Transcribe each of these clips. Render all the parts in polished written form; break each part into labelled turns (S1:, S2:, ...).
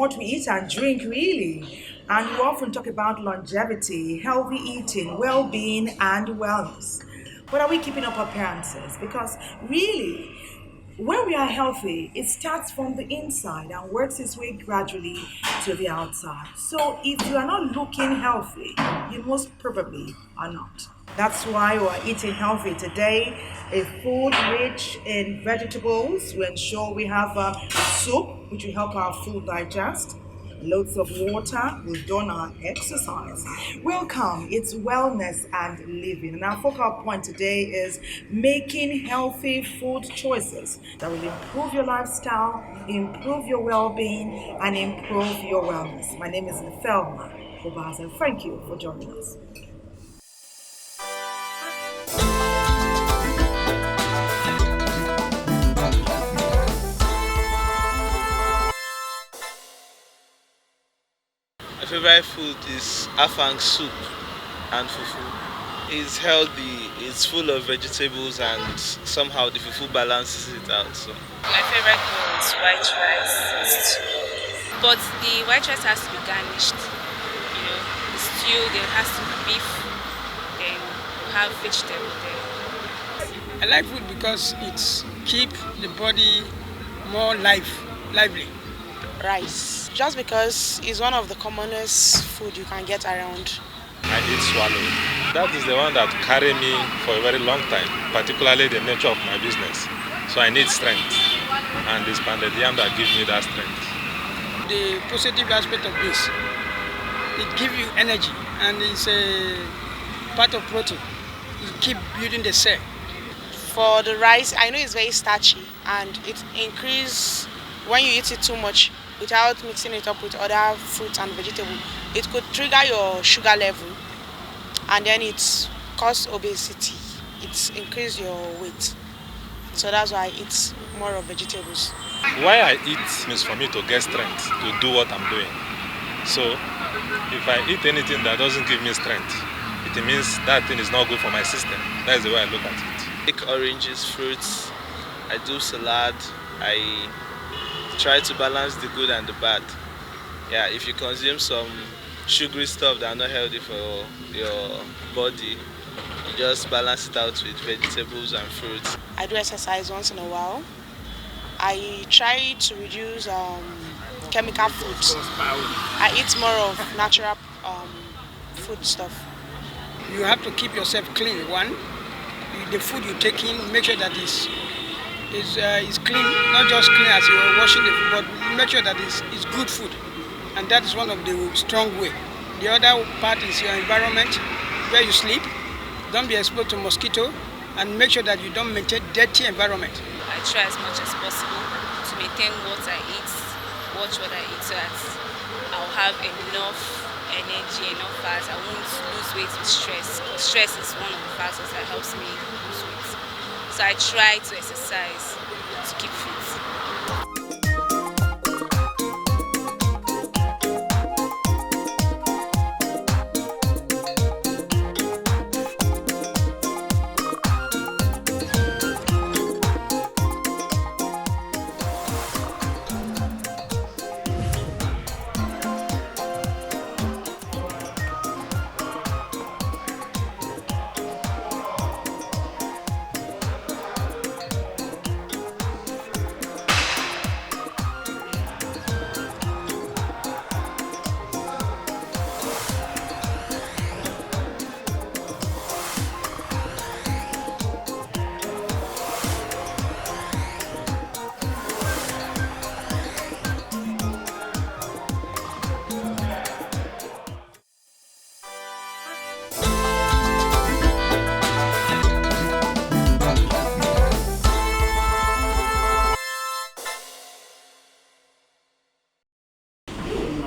S1: what we eat and drink, really. And we often talk about longevity, healthy eating, well being, and wellness. But are we keeping up appearances? Because really, when we are healthy, it starts from the inside and works its way gradually to the outside. So if you are not looking healthy, you most probably are not. That's why we are eating healthy today. A food rich in vegetables. We ensure we have soup, which will help our food digest. Loads of water. We've done our exercise. Welcome. It's wellness and living. And our focal point today is making healthy food choices that will improve your lifestyle, improve your well-being, and improve your wellness. My name is Thelma Obaza. Thank you for joining us.
S2: My favorite food is afang soup and fufu. It's healthy, it's full of vegetables, and somehow the fufu balances it out. So
S3: My favorite meal is white rice stew. But the white rice has to be garnished. The stew there has to be beef, then you have vegetable there.
S4: I like food because it keep the body more lively.
S5: Rice. Just because it's one of the commonest food you can get around.
S6: I eat swallow. That is the one that carry me for a very long time, particularly the nature of my business. So I need strength, and it's pounded yam that gives me that strength.
S4: The positive aspect of this, it gives you energy and it's a part of protein. It keep building the cell.
S5: For the rice, I know it's very starchy and it increase when you eat it too much without mixing it up with other fruits and vegetables. It could trigger your sugar level and then it cause obesity. It increase your weight. So that's why I eat more of vegetables.
S6: Why I eat is for me to get strength to do what I'm doing. So if I eat anything that doesn't give me strength, it means that thing is not good for my system. That is the way I look at it.
S2: I take oranges, fruits, I do salad, I try to balance the good and the bad. Yeah, if you consume some sugary stuff that are not healthy for your body, you just balance it out with vegetables and fruits.
S5: I do exercise once in a while. I try to reduce chemical foods. I eat more of natural food stuff.
S4: You have to keep yourself clean. One, the food you take in, make sure that is clean, not just clean as you're washing the food, but make sure that it's good food. And that is one of the strong way. The other part is your environment, where you sleep. Don't be exposed to mosquito, and make sure that you don't maintain dirty environment.
S3: I try as much as possible to maintain what I eat, watch what I eat so that I'll have enough energy, enough fat. I won't lose weight with stress. Stress is one of the factors that helps me lose weight. So I try to exercise to keep fit.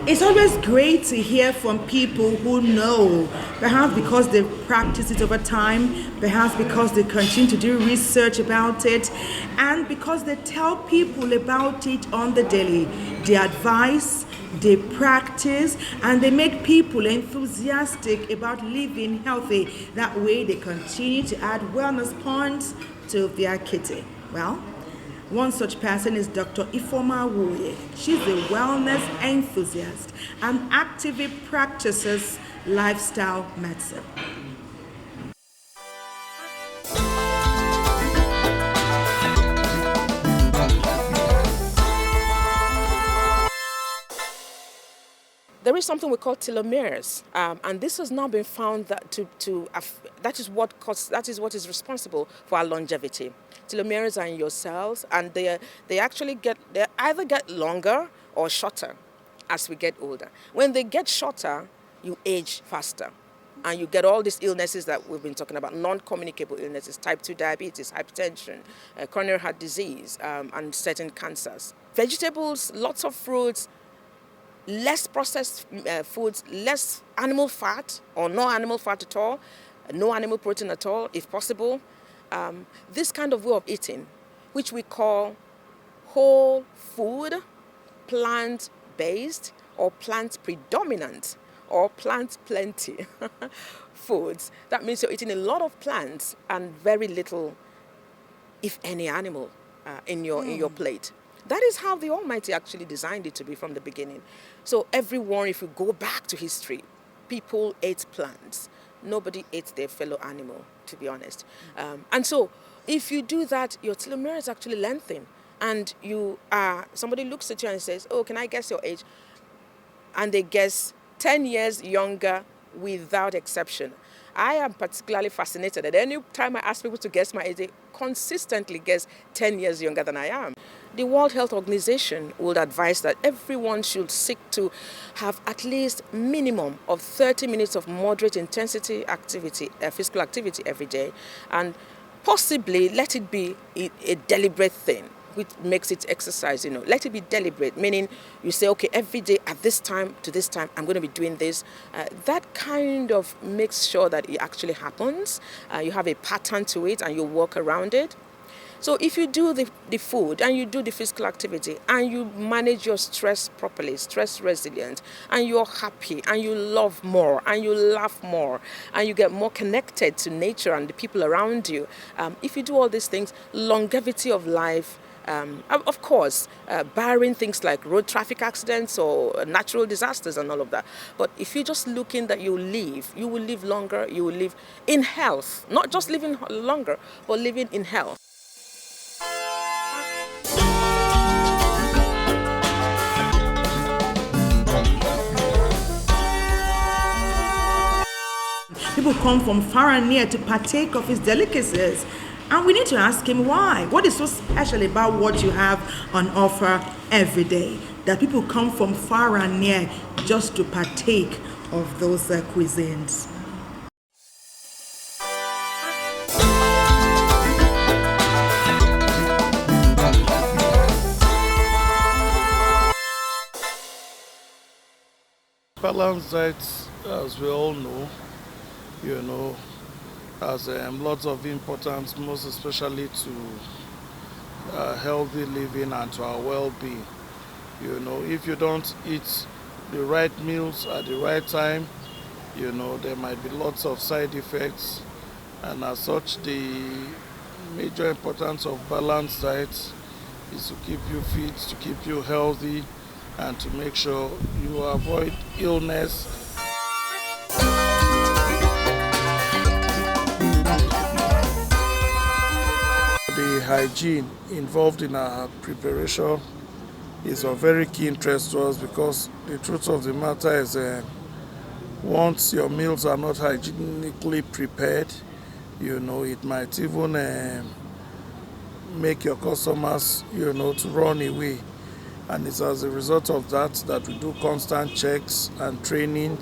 S1: It's always great to hear from people who know, perhaps because they've practiced it over time, perhaps because they continue to do research about it, and because they tell people about it on the daily. They advise, they practice, and they make people enthusiastic about living healthy. That way they continue to add wellness points to their kitty. Well, One such person is Dr. Ifoma Woye. She's a wellness enthusiast and actively practices lifestyle medicine.
S7: There is something we call telomeres, and this has now been found that that is what is responsible for our longevity. Telomeres are in your cells, and they either get longer or shorter as we get older. When they get shorter, you age faster. And you get all these illnesses that we've been talking about, non-communicable illnesses, type 2 diabetes, hypertension, coronary heart disease, and certain cancers. Vegetables, lots of fruits, less processed foods, less animal fat or no animal fat at all, no animal protein at all, if possible. This kind of way of eating, which we call whole food, plant-based or plant-predominant or plant-plenty foods. That means you're eating a lot of plants and very little, if any, animal in your plate. That is how the Almighty actually designed it to be from the beginning. So everyone, if you go back to history, people ate plants. Nobody ate their fellow animal, to be honest. And so if you do that, your telomeres actually lengthen. And somebody looks at you and says, oh, can I guess your age? And they guess 10 years younger without exception. I am particularly fascinated that any time I ask people to guess my age, they consistently guess 10 years younger than I am. The World Health Organization would advise that everyone should seek to have at least minimum of 30 minutes of moderate intensity activity, physical activity every day, and possibly let it be a deliberate thing, which makes it exercise, Let it be deliberate, meaning you say, okay, every day at this time to this time, I'm going to be doing this. That kind of makes sure that it actually happens. You have a pattern to it and you work around it. So if you do the food and you do the physical activity and you manage your stress properly, stress resilient, and you're happy and you love more and you laugh more and you get more connected to nature and the people around you, if you do all these things, longevity of life, of course, barring things like road traffic accidents or natural disasters and all of that. But if you're just looking that you will live longer, you will live in health, not just living longer, but living in health.
S1: People come from far and near to partake of his delicacies. And we need to ask him why. What is so special about what you have on offer every day? That people come from far and near just to partake of those cuisines.
S8: Balanced diet, as we all know, has lots of importance, most especially to healthy living and to our well-being. If you don't eat the right meals at the right time, there might be lots of side effects. And as such, the major importance of balanced diet is to keep you fit, to keep you healthy, and to make sure you avoid illness. The hygiene involved in our preparation is of very key interest to us, because the truth of the matter is once your meals are not hygienically prepared, it might even make your customers, to run away. And it's as a result of that we do constant checks and training,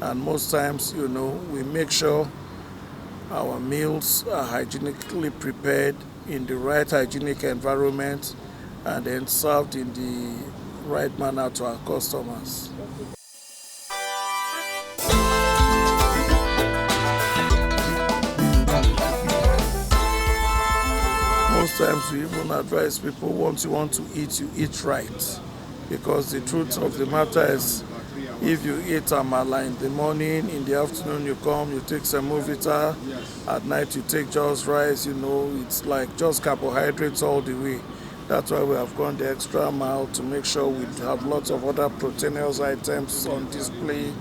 S8: and most times, we make sure our meals are hygienically prepared in the right hygienic environment and then served in the right manner to our customers. Most times we even advise people, once you want to eat, you eat right. Because the truth of the matter is, if you eat amala in the morning, in the afternoon you come, you take semovita, at night you take just rice, it's like just carbohydrates all the way. That's why we have gone the extra mile to make sure we have lots of other proteinous items on display,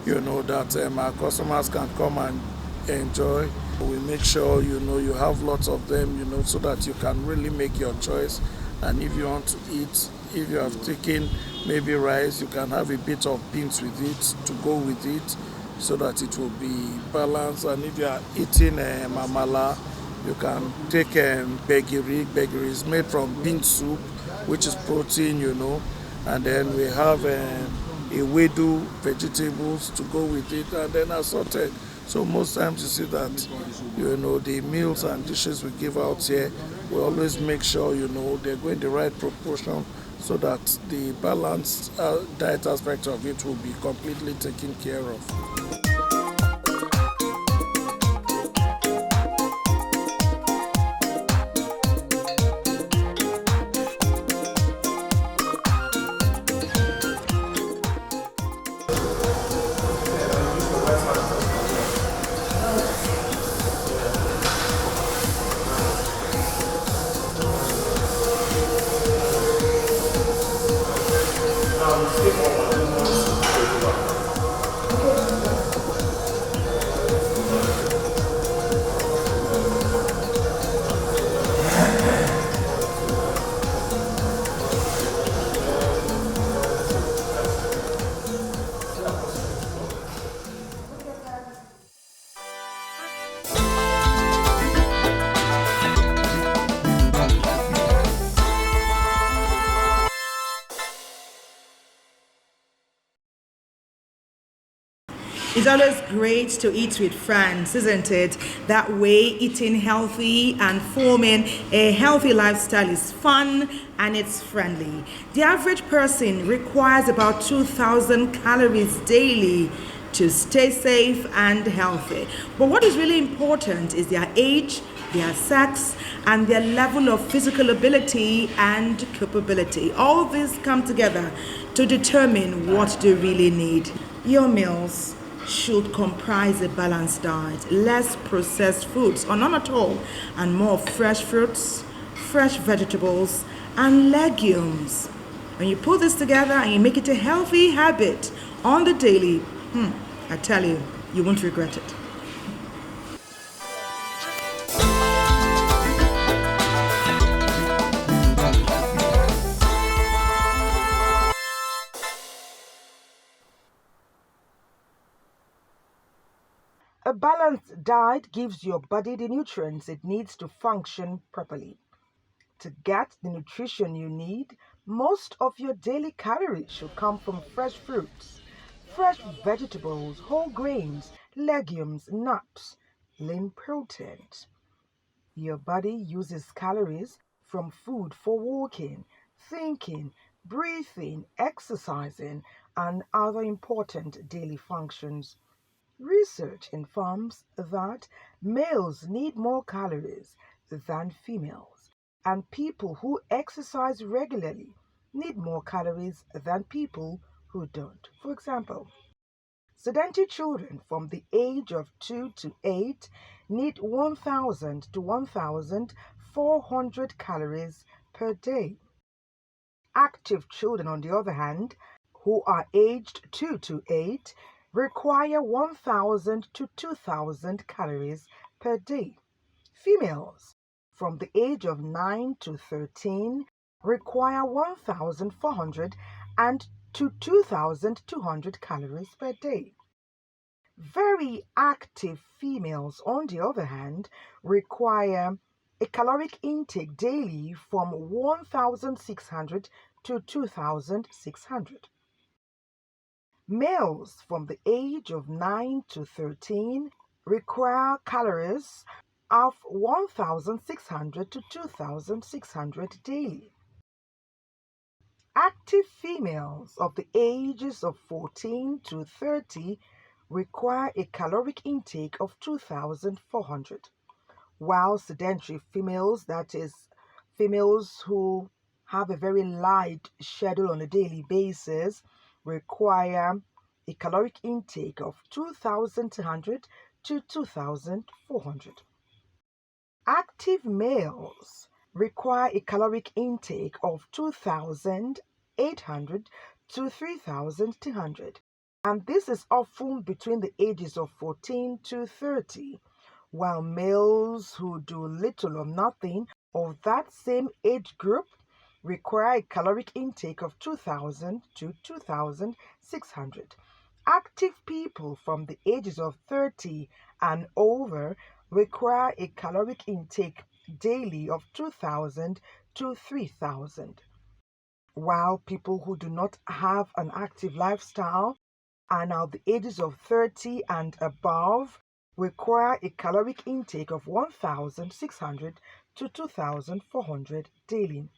S8: that our customers can come and enjoy. We make sure, you have lots of them, so that you can really make your choice. And if you want to eat, if you have taken maybe rice, you can have a bit of beans with it to go with it so that it will be balanced. And if you are eating mamala, you can take begiri. Begiri is made from bean soup, which is protein, And then we have ewedu vegetables to go with it, and then assorted. So most times you see that, the meals and dishes we give out here, we always make sure, they're going the right proportion so that the balanced diet aspect of it will be completely taken care of.
S1: It's always great to eat with friends, isn't it? That way, eating healthy and forming a healthy lifestyle is fun and it's friendly. The average person requires about 2,000 calories daily to stay safe and healthy. But what is really important is their age, their sex, and their level of physical ability and capability. All these come together to determine what they really need. Your meals should comprise a balanced diet, less processed foods, or none at all, and more fresh fruits, fresh vegetables, and legumes. When you put this together and you make it a healthy habit on the daily, I tell you, you won't regret it. A balanced diet gives your body the nutrients it needs to function properly. To get the nutrition you need, most of your daily calories should come from fresh fruits, fresh vegetables, whole grains, legumes, nuts, lean proteins. Your body uses calories from food for walking, thinking, breathing, exercising, and other important daily functions. Research informs that males need more calories than females, and people who exercise regularly need more calories than people who don't. For example, sedentary children from the age of 2 to 8 need 1,000 to 1,400 calories per day. Active children, on the other hand, who are aged 2 to 8, require 1,000 to 2,000 calories per day. Females from the age of 9 to 13 require 1,400 and to 2,200 calories per day. Very active females, on the other hand, require a caloric intake daily from 1,600 to 2,600. Males from the age of 9 to 13 require calories of 1,600 to 2,600 daily. Active females of the ages of 14 to 30 require a caloric intake of 2,400, while sedentary females, that is, females who have a very light schedule on a daily basis, require a caloric intake of 2,200 to 2,400. Active males require a caloric intake of 2,800 to 3,200, and this is often between the ages of 14 to 30, while males who do little or nothing of that same age group require a caloric intake of 2,000 to 2,600. Active people from the ages of 30 and over require a caloric intake daily of 2,000 to 3,000, while people who do not have an active lifestyle and are the ages of 30 and above require a caloric intake of 1,600 to 2,400 daily.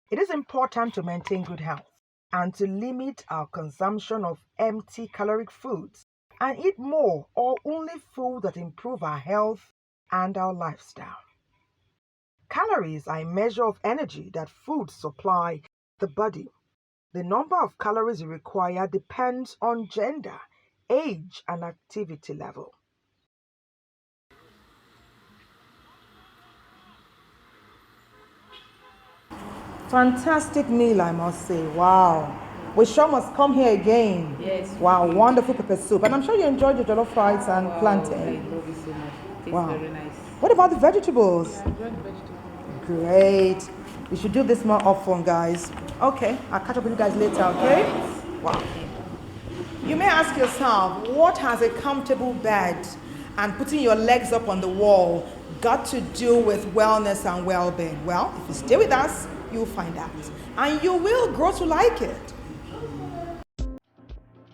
S1: It is important to maintain good health and to limit our consumption of empty caloric foods and eat more or only food that improve our health and our lifestyle. Calories are a measure of energy that food supply the body. The number of calories you require depends on gender, age, and activity level. Fantastic meal, I must say. Wow. We sure must come here again.
S9: Yes.
S1: Wow, wonderful pepper soup. And I'm sure you enjoyed your jollof rice and
S9: Wow,
S1: plantain.
S9: I love it so much. Tastes
S1: Wow.
S9: very nice.
S1: What about the vegetables?
S9: I enjoyed the vegetable.
S1: Great. We should do this more often, guys. Okay, I'll catch up with you guys later, okay? Wow. You may ask yourself, what has a comfortable bed and putting your legs up on the wall got to do with wellness and well-being? Well, if you stay with us, you'll find out. And you will grow to like it.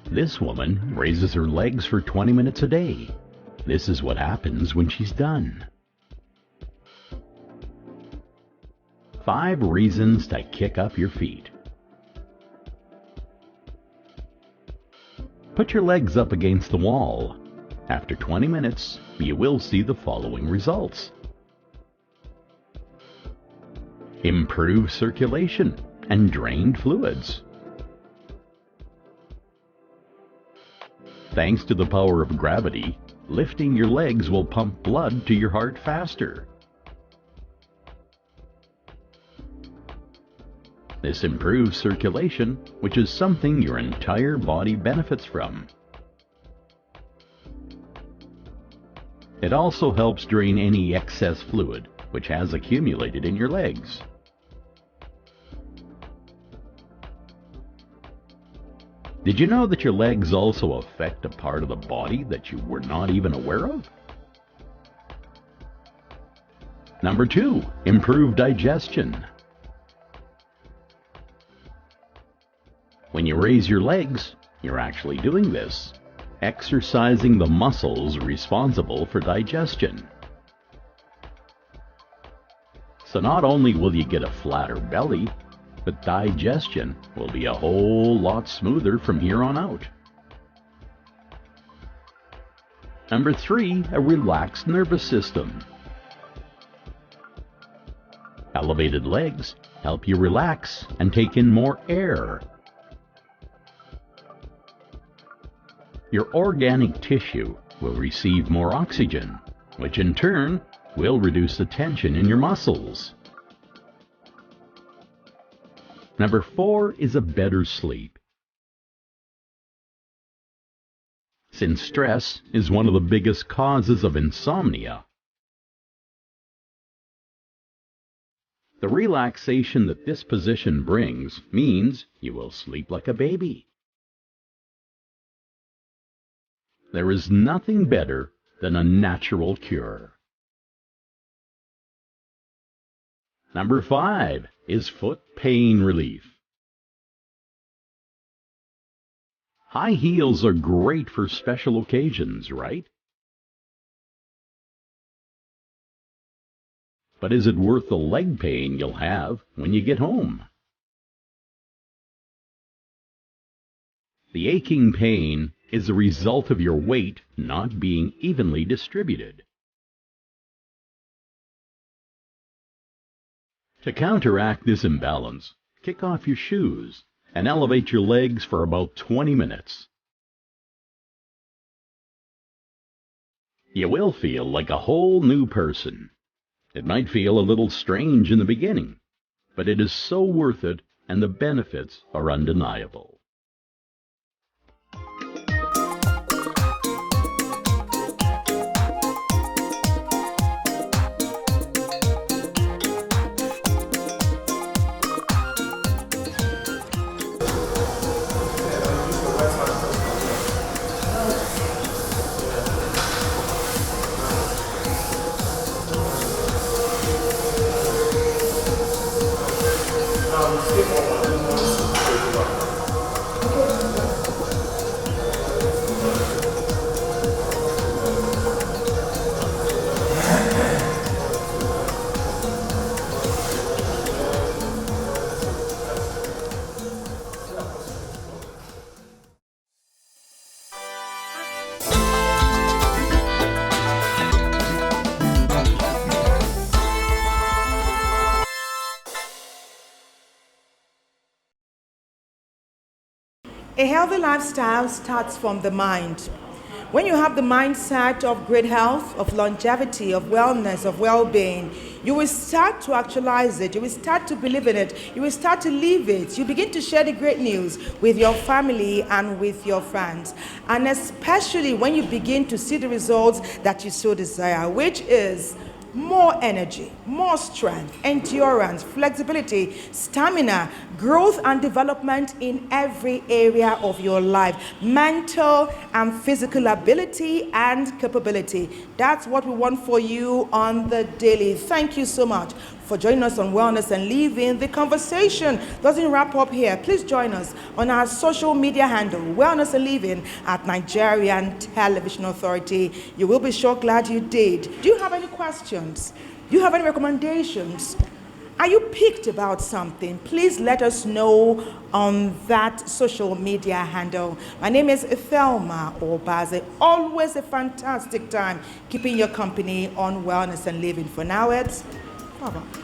S10: This woman raises her legs for 20 minutes a day. This is what happens when she's done. 5 reasons to kick up your feet. Put your legs up against the wall. After 20 minutes, you will see the following results. Improved circulation and drained fluids. Thanks to the power of gravity, lifting your legs will pump blood to your heart faster. This improves circulation, which is something your entire body benefits from. It also helps drain any excess fluid which has accumulated in your legs. Did you know that your legs also affect a part of the body that you were not even aware of? Number 2, improve digestion. When you raise your legs, you're actually doing this, exercising the muscles responsible for digestion. So not only will you get a flatter belly, but digestion will be a whole lot smoother from here on out. Number 3, a relaxed nervous system. Elevated legs help you relax and take in more air. Your organic tissue will receive more oxygen, which in turn will reduce the tension in your muscles. Number 4 is a better sleep. Since stress is one of the biggest causes of insomnia, the relaxation that this position brings means you will sleep like a baby. There is nothing better than a natural cure. Number 5 is foot pain relief. High heels are great for special occasions, right? But is it worth the leg pain you'll have when you get home? The aching pain is a result of your weight not being evenly distributed. To counteract this imbalance, kick off your shoes and elevate your legs for about 20 minutes. You will feel like a whole new person. It might feel a little strange in the beginning, but it is so worth it, and the benefits are undeniable.
S1: A healthy lifestyle starts from the mind. When you have the mindset of great health, of longevity, of wellness, of well-being, you will start to actualize it. You will start to believe in it. You will start to live it. You begin to share the great news with your family and with your friends. And especially when you begin to see the results that you so desire, which is more energy, more strength, endurance, flexibility, stamina, growth and development in every area of your life, mental and physical ability and capability. That's what we want for you on the daily. Thank you so much for joining us on Wellness and Living. The conversation doesn't wrap up here. Please join us on our social media handle, Wellness and Living at Nigerian Television Authority. You will be sure glad you did. Do you have any questions? Do you have any recommendations? Are you piqued about something? Please let us know on that social media handle. My name is Thelma Obaze. Always a fantastic time keeping your company on Wellness and Living. For now, it's bye-bye.